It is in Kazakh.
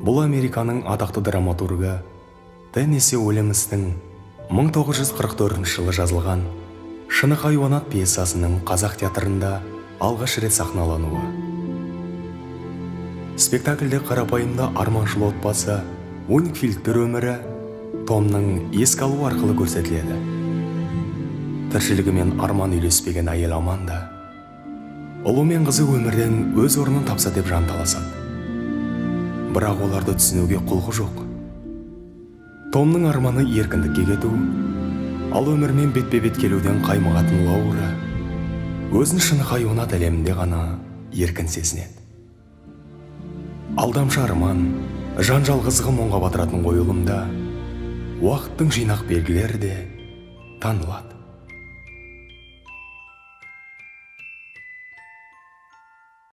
Бұл Американың атақты драматургы Теннесси Уильямстың 1944 жылы жазылған «Шыны хайуанат» пьесасының қазақ театрында алғаш рет сахналануы. Спектакльде қарапайымда арманшыл отбасы Уинфилдтер өмірі Томның еске алуы арқылы көрсетіледі. Тіршілігімен арман үйлеспеген әйел Аманда ұлы мен қызы өмірден өз орнын тапса деп жанталасады. Бірақ оларды түсінуге құлқы жоқ. Томның арманы еркіндікке кету, ал өмірмен бетпе-бет келуден қаймығатын Лаура өзін шыны хайуанат әлемінде ғана еркін сезінеді. Алдамшы арман, жанжал қызығы мұңға батыратын қойылымда уақыттың жинақ белгілері де танылады.